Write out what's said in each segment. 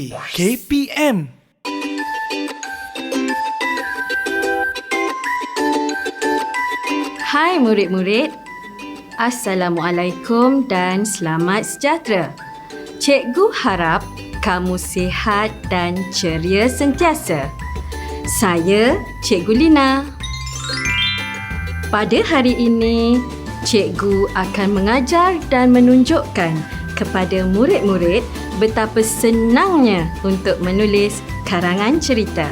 di KPM. Hai murid-murid, Assalamualaikum dan selamat sejahtera. Cikgu harap kamu sihat dan ceria sentiasa. Saya Cikgu Lina. Pada hari ini, cikgu akan mengajar dan menunjukkan kepada murid-murid betapa senangnya untuk menulis karangan cerita.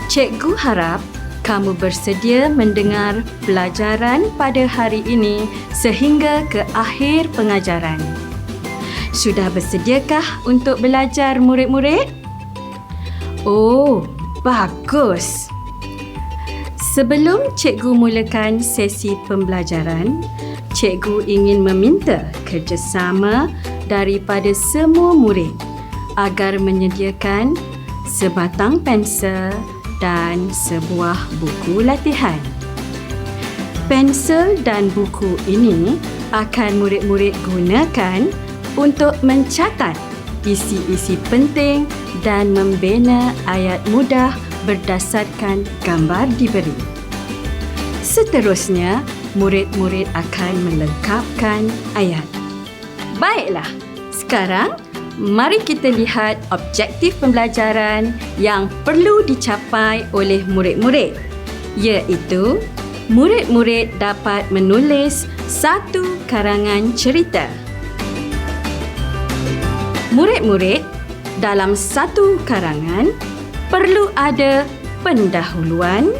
Cikgu harap kamu bersedia mendengar pelajaran pada hari ini sehingga ke akhir pengajaran. Sudah bersediakah untuk belajar murid-murid? Oh, bagus! Sebelum cikgu mulakan sesi pembelajaran, cikgu ingin meminta kerjasama daripada semua murid agar menyediakan sebatang pensel dan sebuah buku latihan. Pensel dan buku ini akan murid-murid gunakan untuk mencatat isi-isi penting dan membina ayat mudah berdasarkan gambar diberi. Seterusnya, murid-murid akan melengkapkan ayat. Baiklah, sekarang mari kita lihat objektif pembelajaran yang perlu dicapai oleh murid-murid, iaitu murid-murid dapat menulis satu karangan cerita. Murid-murid dalam satu karangan perlu ada pendahuluan,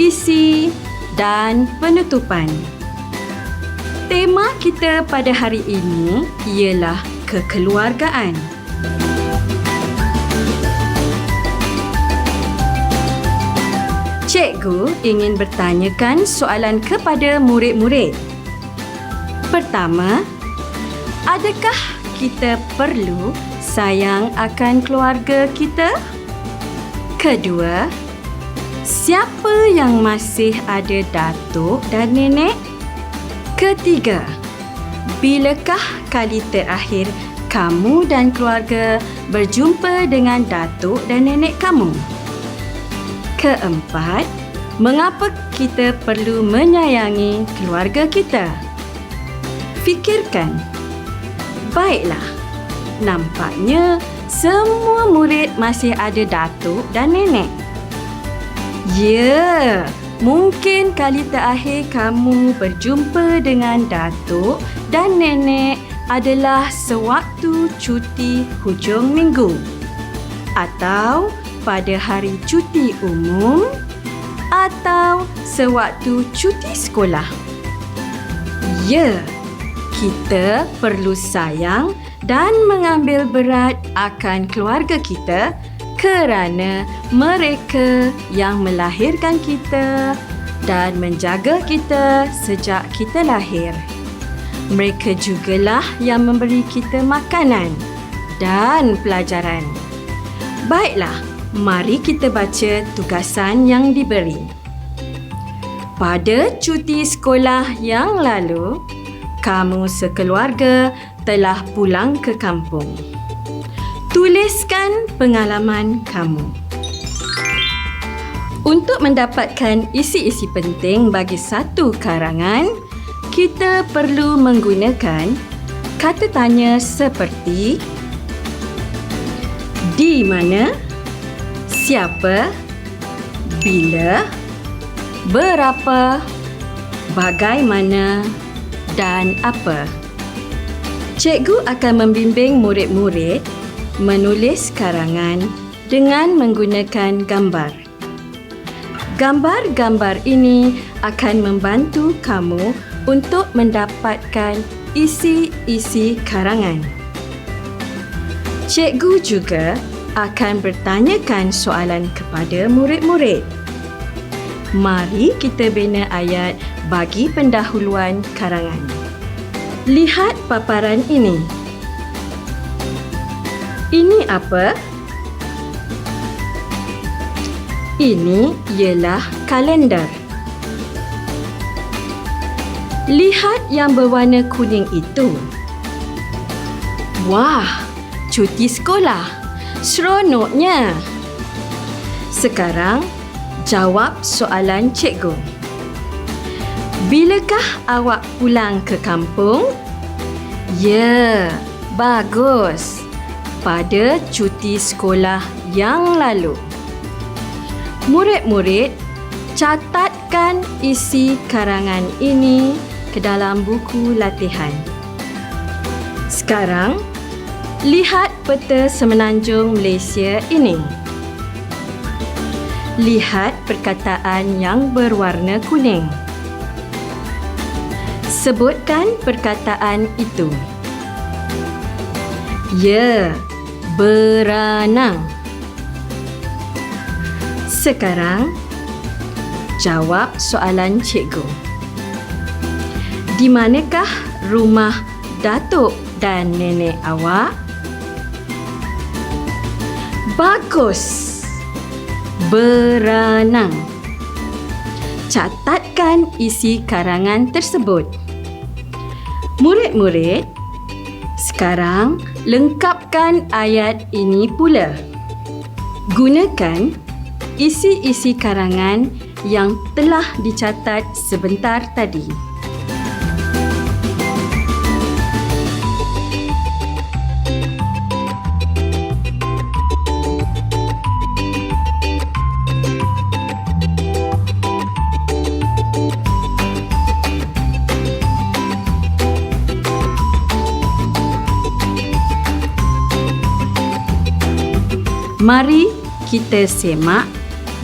isi dan penutupan. Tema kita pada hari ini ialah kekeluargaan. Cikgu ingin bertanyakan soalan kepada murid-murid. Pertama, adakah kita perlu sayang akan keluarga kita? Kedua, siapa yang masih ada datuk dan nenek? Ketiga, bilakah kali terakhir kamu dan keluarga berjumpa dengan datuk dan nenek kamu? Keempat, mengapa kita perlu menyayangi keluarga kita? Fikirkan. Baiklah, nampaknya semua murid masih ada datuk dan nenek. Ya, mungkin kali terakhir kamu berjumpa dengan datuk dan nenek adalah sewaktu cuti hujung minggu atau pada hari cuti umum atau sewaktu cuti sekolah. Ya, kita perlu sayang dan mengambil berat akan keluarga kita kerana mereka yang melahirkan kita dan menjaga kita sejak kita lahir. Mereka jugalah yang memberi kita makanan dan pelajaran. Baiklah, mari kita baca tugasan yang diberi. Pada cuti sekolah yang lalu, kamu sekeluarga telah pulang ke kampung. Tuliskan pengalaman kamu. Untuk mendapatkan isi-isi penting bagi satu karangan, kita perlu menggunakan kata tanya seperti di mana, siapa, bila, berapa, bagaimana dan apa. Cikgu akan membimbing murid-murid menulis karangan dengan menggunakan gambar. Gambar-gambar ini akan membantu kamu untuk mendapatkan isi-isi karangan. Cikgu juga akan bertanyakan soalan kepada murid-murid. Mari kita bina ayat bagi pendahuluan karangan. Lihat paparan ini. Ini apa? Ini ialah kalender. Lihat yang berwarna kuning itu. Wah, cuti sekolah. Seronoknya. Sekarang, jawab soalan cikgu. Bilakah awak pulang ke kampung? Ya, bagus. Pada cuti sekolah yang lalu. Murid-murid, catatkan isi karangan ini ke dalam buku latihan. Sekarang, lihat peta semenanjung Malaysia ini. Lihat perkataan yang berwarna kuning. Sebutkan perkataan itu. Ya, berenang. Sekarang, jawab soalan cikgu. Di manakah rumah datuk dan nenek awak? Bagus. Berenang. Catatkan isi karangan tersebut. Murid-murid, sekarang lengkapkan ayat ini pula. Gunakan isi-isi karangan yang telah dicatat sebentar tadi. Mari kita semak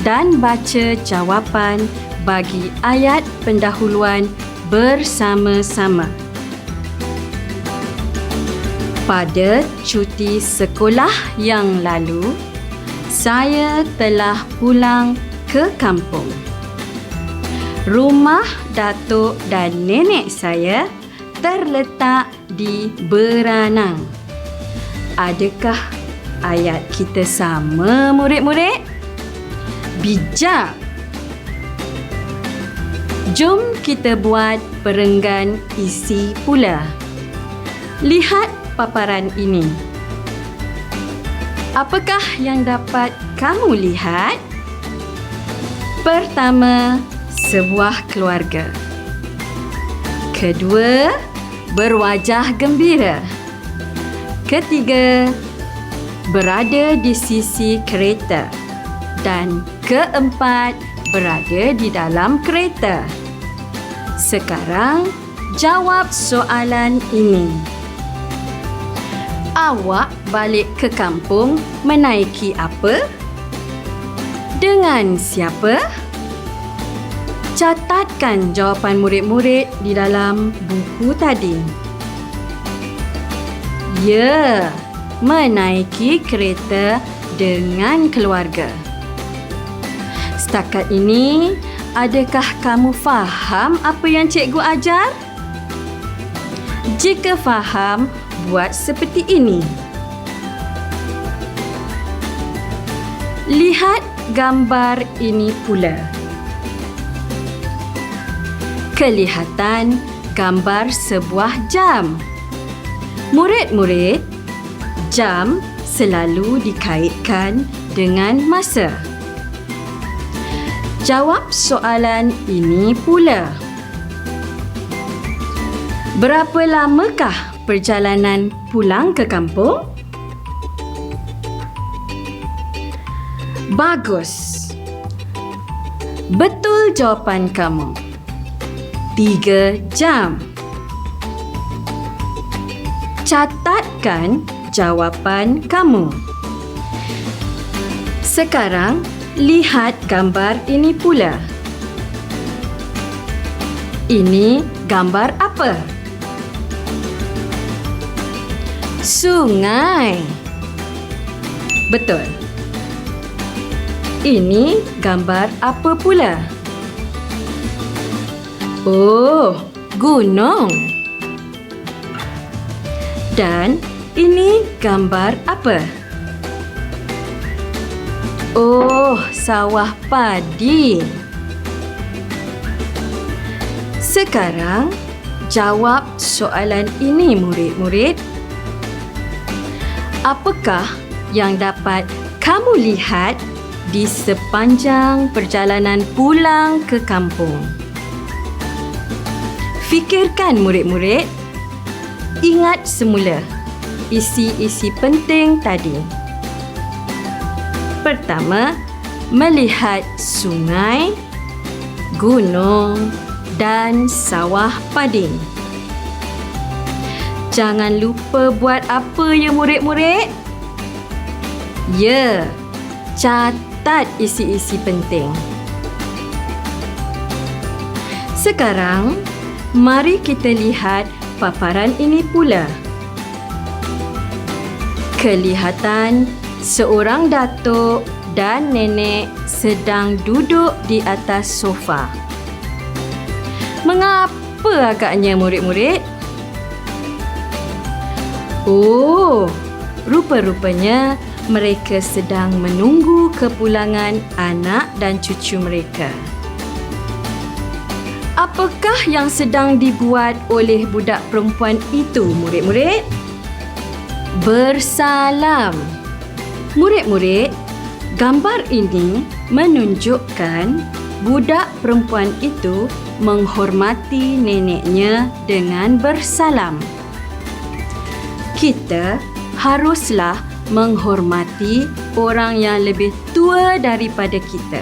dan baca jawapan bagi ayat pendahuluan bersama-sama. Pada cuti sekolah yang lalu, saya telah pulang ke kampung. Rumah datuk dan nenek saya terletak di Beranang. Adakah ayat kita sama, murid-murid? Bijak! Jom kita buat perenggan isi pula. Lihat paparan ini. Apakah yang dapat kamu lihat? Pertama, sebuah keluarga. Kedua, berwajah gembira. Ketiga, berada di sisi kereta. Dan keempat, berada di dalam kereta. Sekarang, jawab soalan ini. Awak balik ke kampung menaiki apa? Dengan siapa? Catatkan jawapan murid-murid di dalam buku tadi. Ya, menaiki kereta dengan keluarga. Setakat ini, adakah kamu faham apa yang cikgu ajar? Jika faham, buat seperti ini. Lihat gambar ini pula. Kelihatan gambar sebuah jam. Murid-murid, jam selalu dikaitkan dengan masa. Jawab soalan ini pula. Berapa lamakah perjalanan pulang ke kampung? Bagus. Betul jawapan kamu. 3 jam. Catatkan jawapan kamu. Sekarang, lihat gambar ini pula. Ini gambar apa? Sungai. Betul. Ini gambar apa pula? Oh, gunung. Dan ini gambar apa? Oh, sawah padi. Sekarang, jawab soalan ini, murid-murid. Apakah yang dapat kamu lihat di sepanjang perjalanan pulang ke kampung? Fikirkan murid-murid. Ingat semula isi-isi penting tadi. Pertama, melihat sungai, gunung dan sawah padi. Jangan lupa buat apa ya murid-murid? Ya, catat isi-isi penting. Sekarang, mari kita lihat paparan ini pula. Kelihatan seorang datuk dan nenek sedang duduk di atas sofa. Mengapa agaknya murid-murid? Oh, rupa-rupanya mereka sedang menunggu kepulangan anak dan cucu mereka. Apakah yang sedang dibuat oleh budak perempuan itu, murid-murid? Bersalam. Murid-murid, gambar ini menunjukkan budak perempuan itu menghormati neneknya dengan bersalam. Kita haruslah menghormati orang yang lebih tua daripada kita.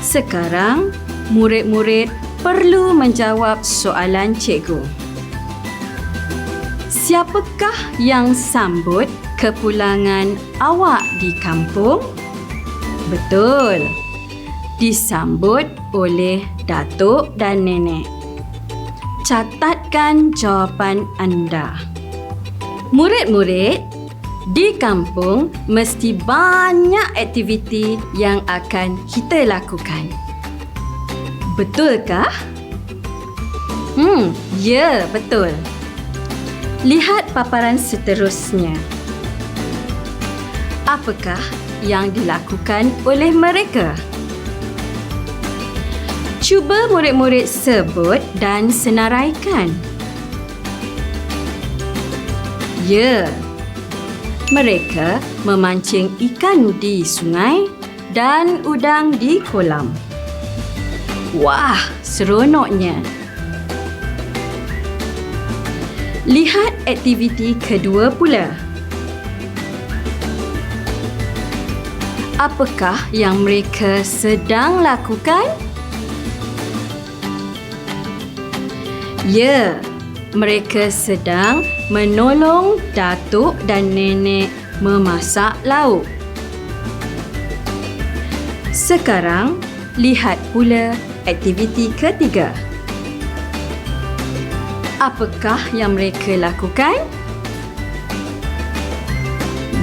Sekarang, murid-murid perlu menjawab soalan cikgu. Siapakah yang sambut kepulangan awak di kampung? Betul. Disambut oleh datuk dan nenek. Catatkan jawapan anda. Murid-murid, di kampung mesti banyak aktiviti yang akan kita lakukan. Betulkah? Ya, betul. Lihat paparan seterusnya. Apakah yang dilakukan oleh mereka? Cuba murid-murid sebut dan senaraikan. Ya, mereka memancing ikan di sungai dan udang di kolam. Wah, seronoknya. Lihat aktiviti kedua pula. Apakah yang mereka sedang lakukan? Ya, mereka sedang menolong datuk dan nenek memasak lauk. Sekarang, lihat pula aktiviti ketiga. Apakah yang mereka lakukan?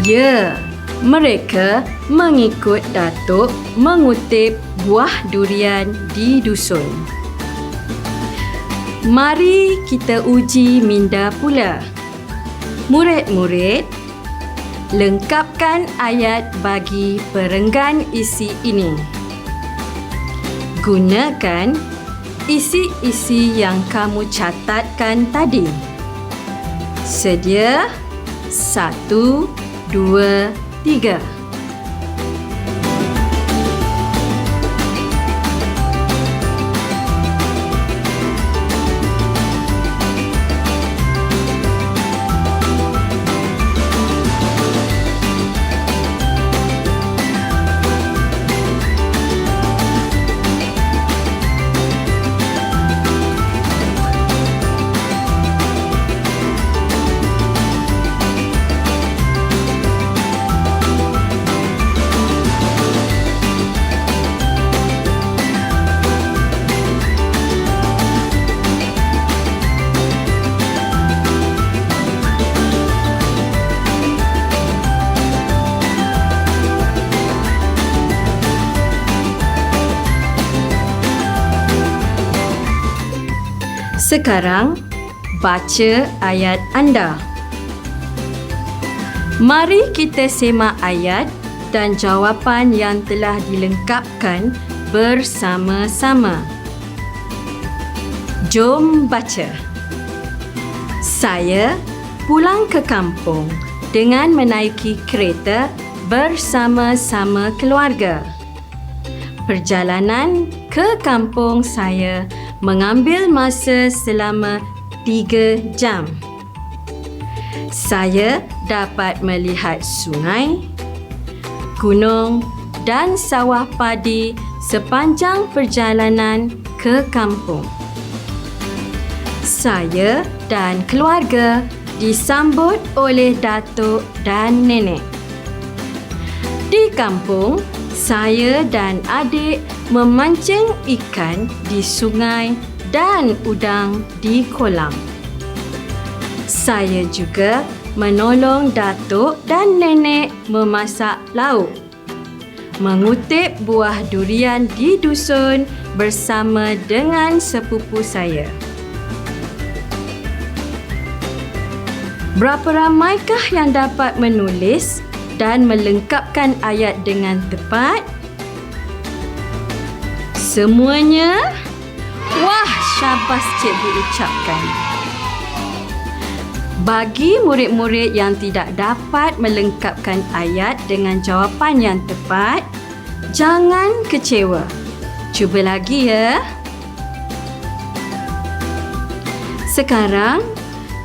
Ya, mereka mengikut datuk mengutip buah durian di dusun. Mari kita uji minda pula. Murid-murid, lengkapkan ayat bagi perenggan isi ini. Gunakan isi-isi yang kamu catatkan tadi. Sedia? 1, 2, 3. Sekarang, baca ayat anda. Mari kita semak ayat dan jawapan yang telah dilengkapkan bersama-sama. Jom baca. Saya pulang ke kampung dengan menaiki kereta bersama-sama keluarga. Perjalanan ke kampung saya mengambil masa selama 3 jam. Saya dapat melihat sungai, gunung dan sawah padi sepanjang perjalanan ke kampung. Saya dan keluarga disambut oleh datuk dan nenek. Di kampung, saya dan adik memancing ikan di sungai dan udang di kolam. Saya juga menolong datuk dan nenek memasak lauk, mengutip buah durian di dusun bersama dengan sepupu saya. Berapa ramaikah yang dapat menulis dan melengkapkan ayat dengan tepat? Semuanya? Wah, syabas cikgu ucapkan. Bagi murid-murid yang tidak dapat melengkapkan ayat dengan jawapan yang tepat, jangan kecewa. Cuba lagi ya. Sekarang,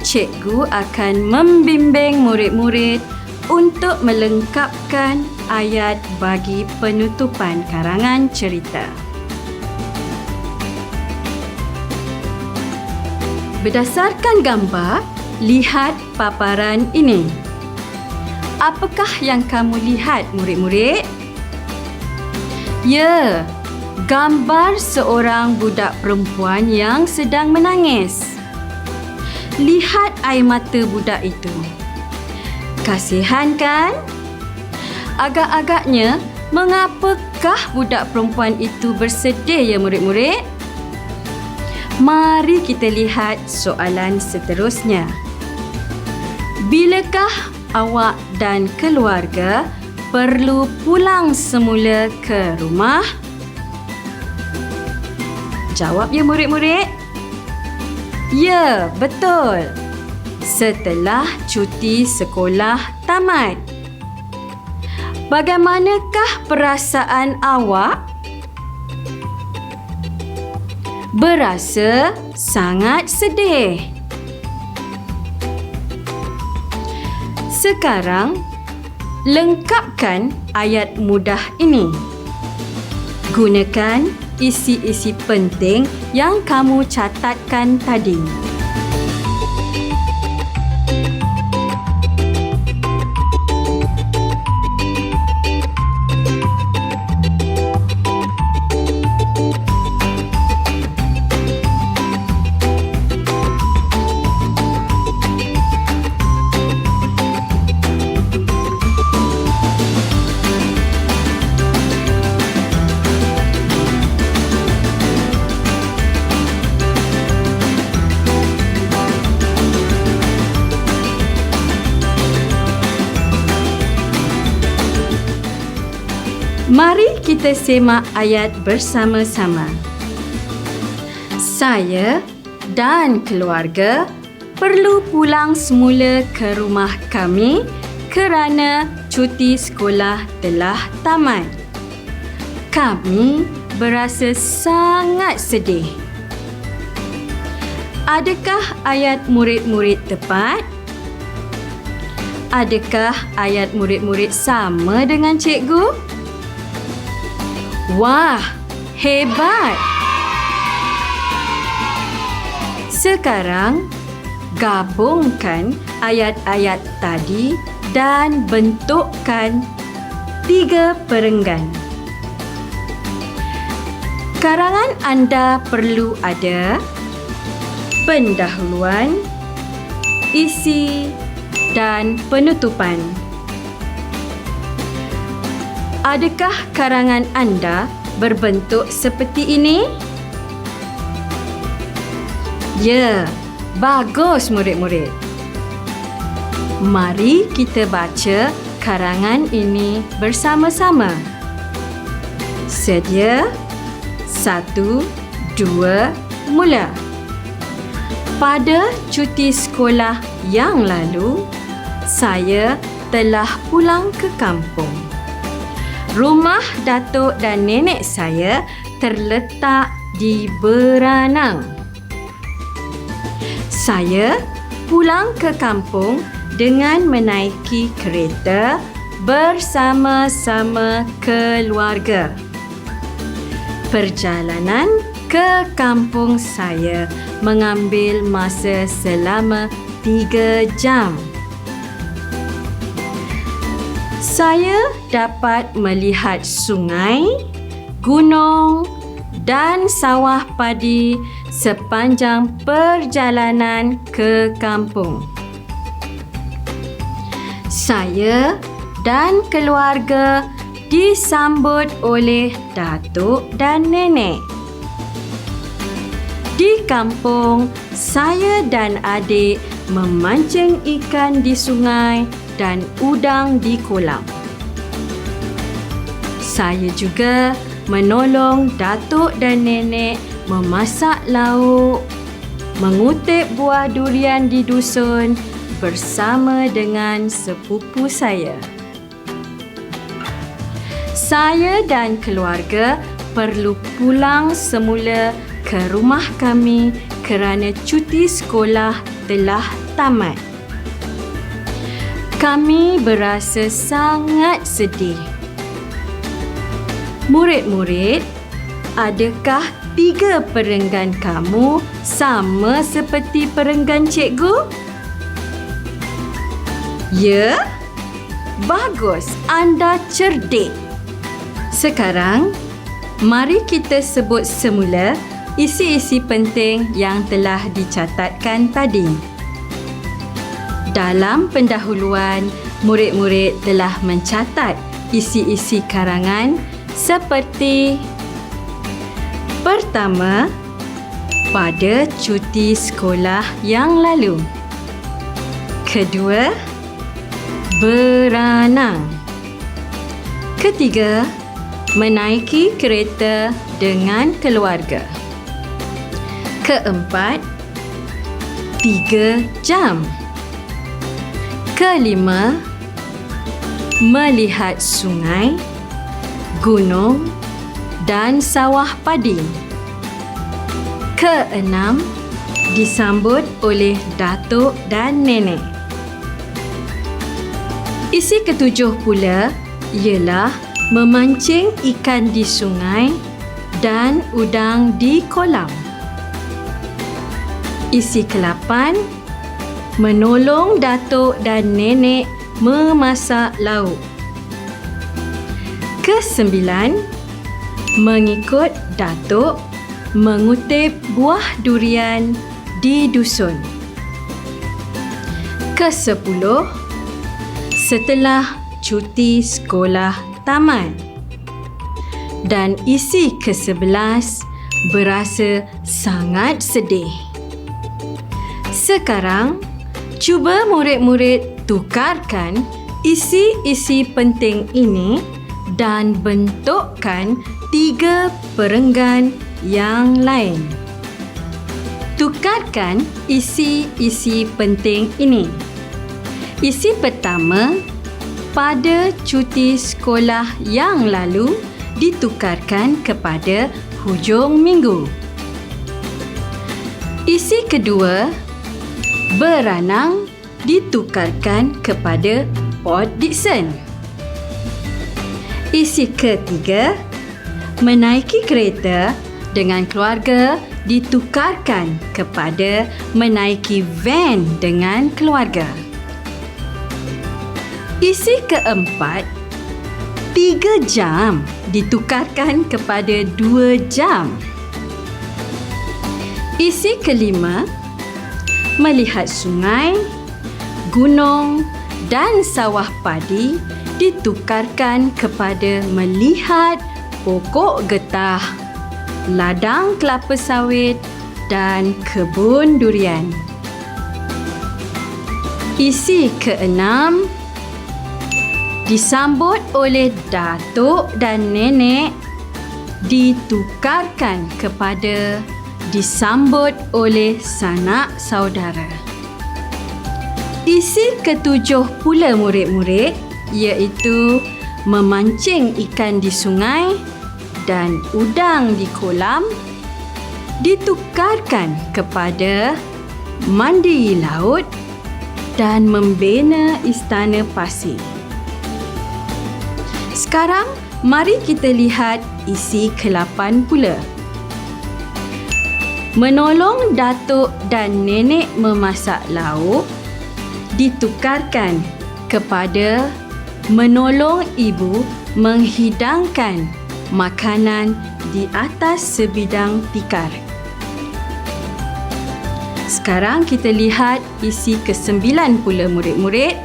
cikgu akan membimbing murid-murid untuk melengkapkan ayat bagi penutupan karangan cerita. Berdasarkan gambar, lihat paparan ini. Apakah yang kamu lihat, murid-murid? Ya, gambar seorang budak perempuan yang sedang menangis. Lihat air mata budak itu. Kasihan kan? Agak-agaknya, mengapakah budak perempuan itu bersedih ya murid-murid? Mari kita lihat soalan seterusnya. Bilakah awak dan keluarga perlu pulang semula ke rumah? Jawab ya murid-murid. Ya, betul. Setelah cuti sekolah tamat. Bagaimanakah perasaan awak? Berasa sangat sedih. Sekarang, lengkapkan ayat mudah ini. Gunakan isi-isi penting yang kamu catatkan tadi. Mari kita semak ayat bersama-sama. Saya dan keluarga perlu pulang semula ke rumah kami kerana cuti sekolah telah tamat. Kami berasa sangat sedih. Adakah ayat murid-murid tepat? Adakah ayat murid-murid sama dengan cikgu? Wah, hebat! Sekarang, gabungkan ayat-ayat tadi dan bentukkan 3 perenggan. Karangan anda perlu ada pendahuluan, isi dan penutupan. Adakah karangan anda berbentuk seperti ini? Ya, bagus murid-murid. Mari kita baca karangan ini bersama-sama. Sedia? 1, 2, mula. Pada cuti sekolah yang lalu, saya telah pulang ke kampung. Rumah datuk dan nenek saya terletak di Beranang. Saya pulang ke kampung dengan menaiki kereta bersama-sama keluarga. Perjalanan ke kampung saya mengambil masa selama 3 jam. Saya dapat melihat sungai, gunung dan sawah padi sepanjang perjalanan ke kampung. Saya dan keluarga disambut oleh datuk dan nenek. Di kampung, saya dan adik memancing ikan di sungai dan udang di kolam. Saya juga menolong datuk dan nenek memasak lauk, mengutip buah durian di dusun bersama dengan sepupu saya. Saya dan keluarga perlu pulang semula ke rumah kami kerana cuti sekolah telah tamat. Kami berasa sangat sedih. Murid-murid, adakah 3 perenggan kamu sama seperti perenggan cikgu? Ya? Bagus, anda cerdik. Sekarang, mari kita sebut semula isi-isi penting yang telah dicatatkan tadi. Dalam pendahuluan, murid-murid telah mencatat isi-isi karangan seperti: pertama, pada cuti sekolah yang lalu. Kedua, beranang. Ketiga, menaiki kereta dengan keluarga. Keempat, 3 jam. Kelima, melihat sungai, gunung dan sawah padi. Keenam, disambut oleh datuk dan nenek. Isi ketujuh pula ialah memancing ikan di sungai dan udang di kolam. Isi ke-8, menolong datuk dan nenek memasak lauk. Ke-9, mengikut datuk mengutip buah durian di dusun. Ke-10, setelah cuti sekolah tamat. Dan isi ke-11 berasa sangat sedih. Sekarang, cuba murid-murid tukarkan isi-isi penting ini dan bentukkan 3 perenggan yang lain. Tukarkan isi-isi penting ini. Isi pertama, pada cuti sekolah yang lalu ditukarkan kepada hujung minggu. Isi kedua, beranang ditukarkan kepada Port Dickson. Isi ketiga, menaiki kereta dengan keluarga ditukarkan kepada menaiki van dengan keluarga. Isi keempat, 3 jam ditukarkan kepada 2 jam. Isi kelima, melihat sungai, gunung dan sawah padi ditukarkan kepada melihat pokok getah, ladang kelapa sawit dan kebun durian. Isi keenam, disambut oleh datuk dan nenek ditukarkan kepada disambut oleh sanak saudara. Isi ketujuh pula murid-murid iaitu memancing ikan di sungai dan udang di kolam ditukarkan kepada mandi laut dan membina istana pasir. Sekarang, mari kita lihat isi ke-8 pula. Menolong datuk dan nenek memasak lauk ditukarkan kepada menolong ibu menghidangkan makanan di atas sebidang tikar. Sekarang kita lihat isi ke-9 pula murid-murid,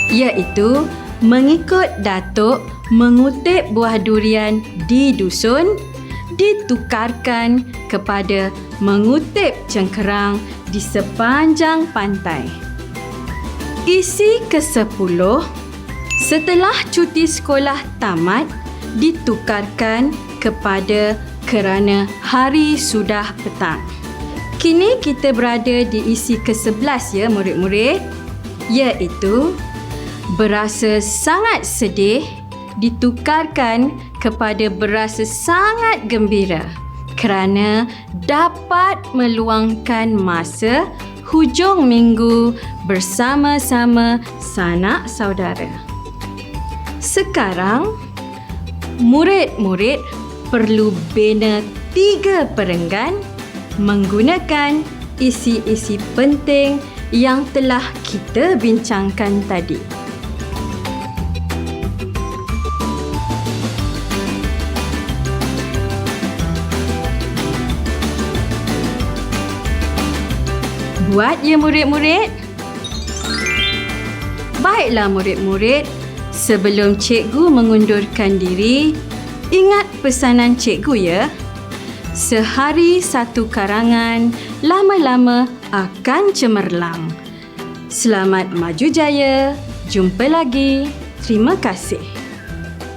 iaitu mengikut datuk mengutip buah durian di dusun ditukarkan kepada mengutip cengkerang di sepanjang pantai. Isi ke-10, setelah cuti sekolah tamat ditukarkan kepada kerana hari sudah petang. Kini kita berada di isi ke-11 ya murid-murid, iaitu berasa sangat sedih ditukarkan kepada berasa sangat gembira kerana dapat meluangkan masa hujung minggu bersama-sama sanak saudara. Sekarang, murid-murid perlu bina 3 perenggan menggunakan isi-isi penting yang telah kita bincangkan tadi. Buat ya murid-murid? Baiklah murid-murid, sebelum cikgu mengundurkan diri, ingat pesanan cikgu ya. Sehari satu karangan, lama-lama akan cemerlang. Selamat maju jaya. Jumpa lagi. Terima kasih.